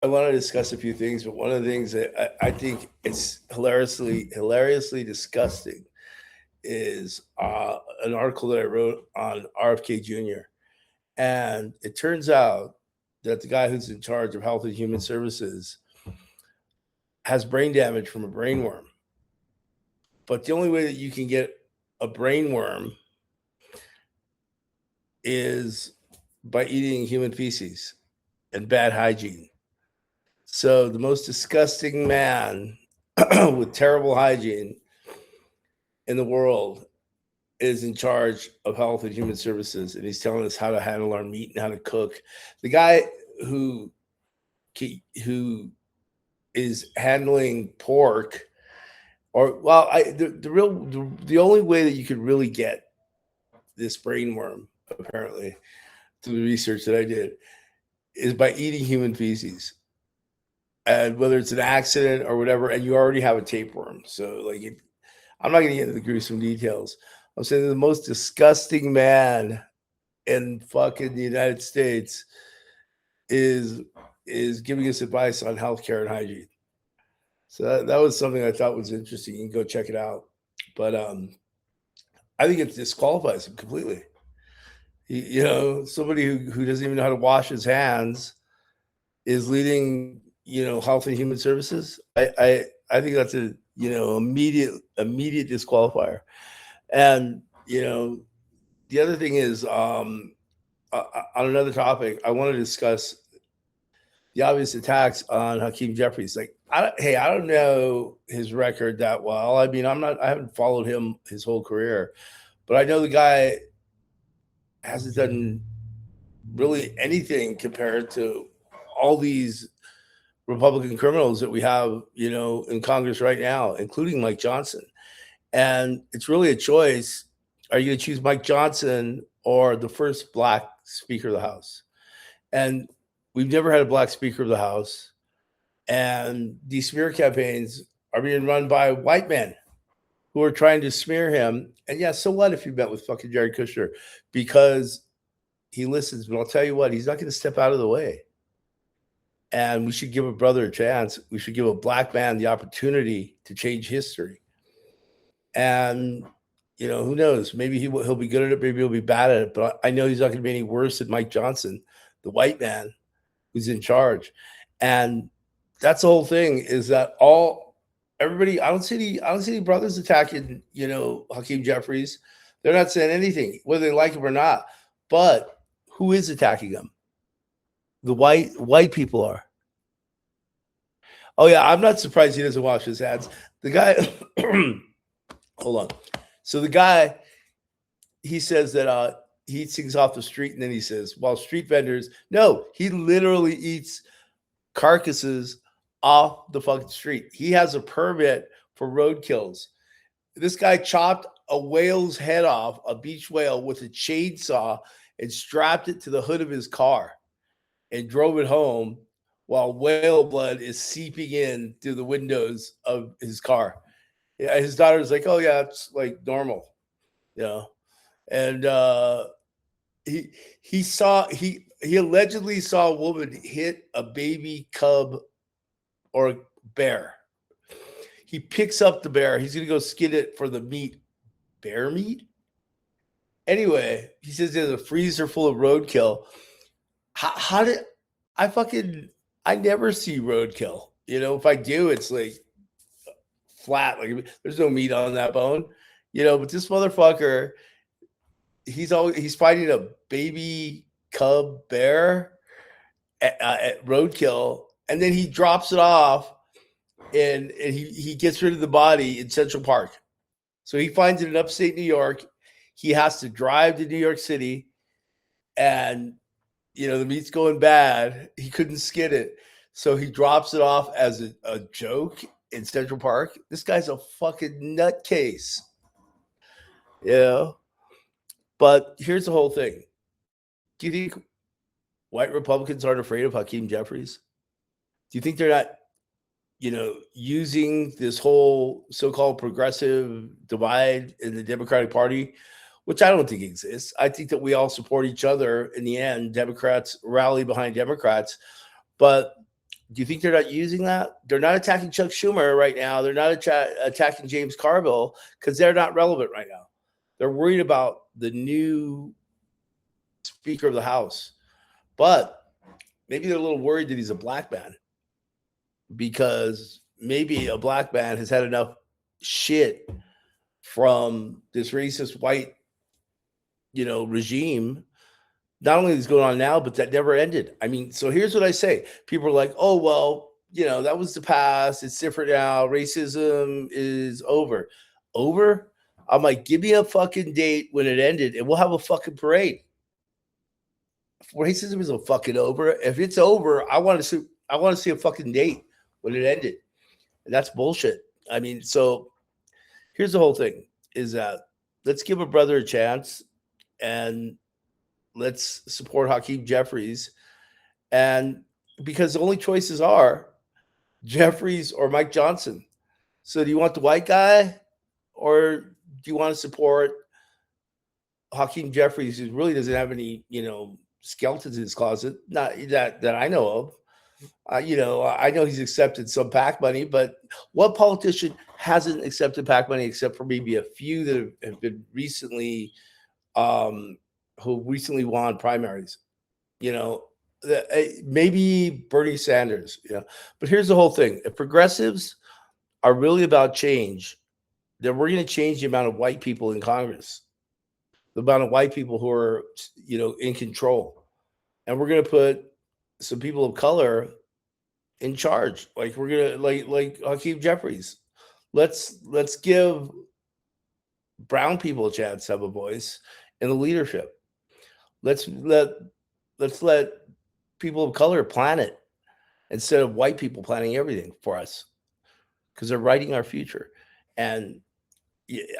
want to discuss a few things, but one of the things that I think it's hilariously disgusting is an article that I wrote on RFK Jr. And it turns out that the guy who's in charge of Health and Human Services has brain damage from a brain worm. But the only way that you can get a brain worm is by eating human feces and bad hygiene. So the most disgusting man with terrible hygiene in the world is in charge of Health and Human Services, and he's telling us how to handle our meat and how to cook. The guy who is handling pork, or well, the only way that you could really get this brain worm, apparently, through the research that I did, is by eating human feces. And whether it's an accident or whatever, and you already have a tapeworm. So, like, I'm not going to get into the gruesome details. I'm saying the most disgusting man in fucking the United States is giving us advice on healthcare and hygiene. So that was something I thought was interesting. You can go check it out. But I think it disqualifies him completely. Somebody who doesn't even know how to wash his hands is leading, Health and Human Services. I think that's a immediate disqualifier. And the other thing is, on another topic, I want to discuss the obvious attacks on Hakeem Jeffries. Like, I don't know his record that well. I mean, I haven't followed him his whole career, but I know the guy hasn't done really anything compared to all these Republican criminals that we have, in Congress right now, including Mike Johnson. And it's really a choice. Are you going to choose Mike Johnson or the first black Speaker of the House? And we've never had a black Speaker of the House. And these smear campaigns are being run by white men who are trying to smear him. And yeah, so what if you met with fucking Jared Kushner? Because he listens. But I'll tell you what, he's not going to step out of the way. And we should give a brother a chance. We should give a black man the opportunity to change history. And, who knows? Maybe he'll be good at it. Maybe he'll be bad at it. But I know he's not going to be any worse than Mike Johnson, the white man who's in charge. And that's the whole thing, is that everybody, I don't see any brothers attacking, Hakeem Jeffries. They're not saying anything, whether they like him or not. But who is attacking him? The white people are. Oh, yeah, I'm not surprised he doesn't wash his hands. The guy, hold on. So the guy, he says that he eats things off the street, and then he says, well, street vendors, no, he literally eats carcasses off the fucking street. He has a permit for roadkills. This guy chopped a whale's head off, a beach whale, with a chainsaw and strapped it to the hood of his car and drove it home while whale blood is seeping in through the windows of his car. Yeah, his daughter's like, oh, yeah, it's like normal, And he allegedly saw a woman hit a baby cub or a bear. He picks up the bear. He's going to go skin it for the meat. Bear meat? Anyway, he says there's a freezer full of roadkill. How did I never see roadkill. If I do, it's like flat. Like, there's no meat on that bone. But this motherfucker, he's fighting a baby cub bear at roadkill, and then he drops it off, and he gets rid of the body in Central Park. So he finds it in upstate New York. He has to drive to New York City, and the meat's going bad. He couldn't skin it, so he drops it off as a joke in Central Park. This guy's a fucking nutcase, But here's the whole thing. Do you think white Republicans aren't afraid of Hakeem Jeffries? Do you think they're not, using this whole so-called progressive divide in the Democratic Party, which I don't think exists? I think that we all support each other in the end. Democrats rally behind Democrats. But Do you think they're not using that? They're not attacking Chuck Schumer right now. They're not attacking James Carville because they're not relevant right now. They're worried about the new Speaker of the House. But maybe they're a little worried that he's a black man, because maybe a black man has had enough shit from this racist white, regime. Not only is going on now, but that never ended. I mean, so here's what I say. People are like, oh, well, that was the past. It's different now. Racism is over. Over? I'm like, give me a fucking date when it ended and we'll have a fucking parade. Racism isn't fucking over. If it's over, I want to see a fucking date when it ended. And that's bullshit. I mean, so here's the whole thing is that let's give a brother a chance and let's support Hakeem Jeffries. And because the only choices are Jeffries or Mike Johnson. So do you want the white guy or do you want to support Hakeem Jeffries, who really doesn't have any, skeletons in his closet? Not that I know of. I know he's accepted some PAC money, but what politician hasn't accepted PAC money except for maybe a few that have been recently, who recently won primaries? Maybe Bernie Sanders. But here's the whole thing: if progressives are really about change, then we're going to change the amount of white people in Congress, the amount of white people who are, in control, and we're going to put some people of color in charge. Like we're gonna like Hakeem Jeffries. Let's give brown people a chance to have a voice in the leadership. Let's let people of color plan it instead of white people planning everything for us, because they're writing our future. And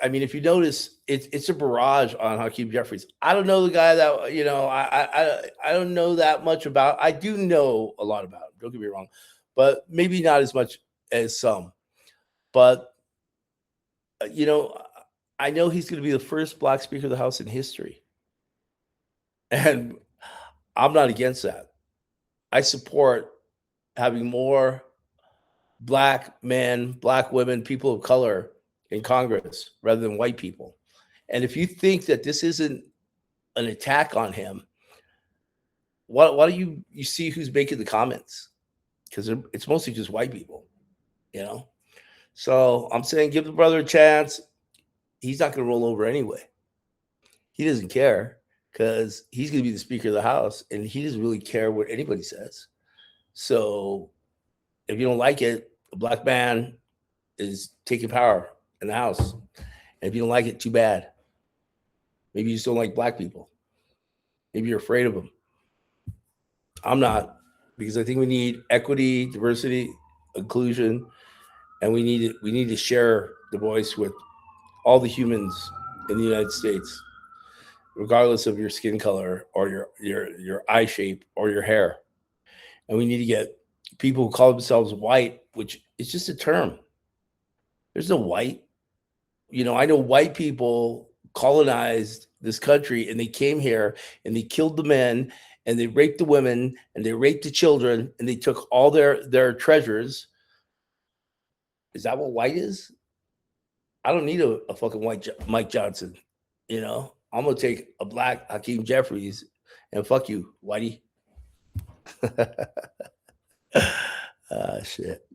I mean, if you notice, it's a barrage on Hakeem Jeffries. I don't know the guy that I don't know that much about. I do know a lot about him. Don't get me wrong, but maybe not as much as some. But I know he's going to be the first black Speaker of the House in history, and I'm not against that. I support having more black men, black women, people of color in Congress rather than white people. And if you think that this isn't an attack on him, why don't you see who's making the comments? Because it's mostly just white people, So I'm saying give the brother a chance. He's not going to roll over anyway. He doesn't care because he's going to be the Speaker of the House, and he doesn't really care what anybody says. So if you don't like it, a black man is taking power in the House. And if you don't like it, too bad. Maybe you just don't like black people. Maybe you're afraid of them. I'm not, because I think we need equity, diversity, inclusion, and we need to share the voice with all the humans in the United States, regardless of your skin color or your eye shape or your hair. And we need to get people who call themselves white, which is just a term. There's no white. I know white people colonized this country and they came here and they killed the men and they raped the women and they raped the children and they took all their treasures. Is that what white is? I don't need a fucking white Mike Johnson. I'm going to take a black Hakeem Jeffries and fuck you, whitey. Shit.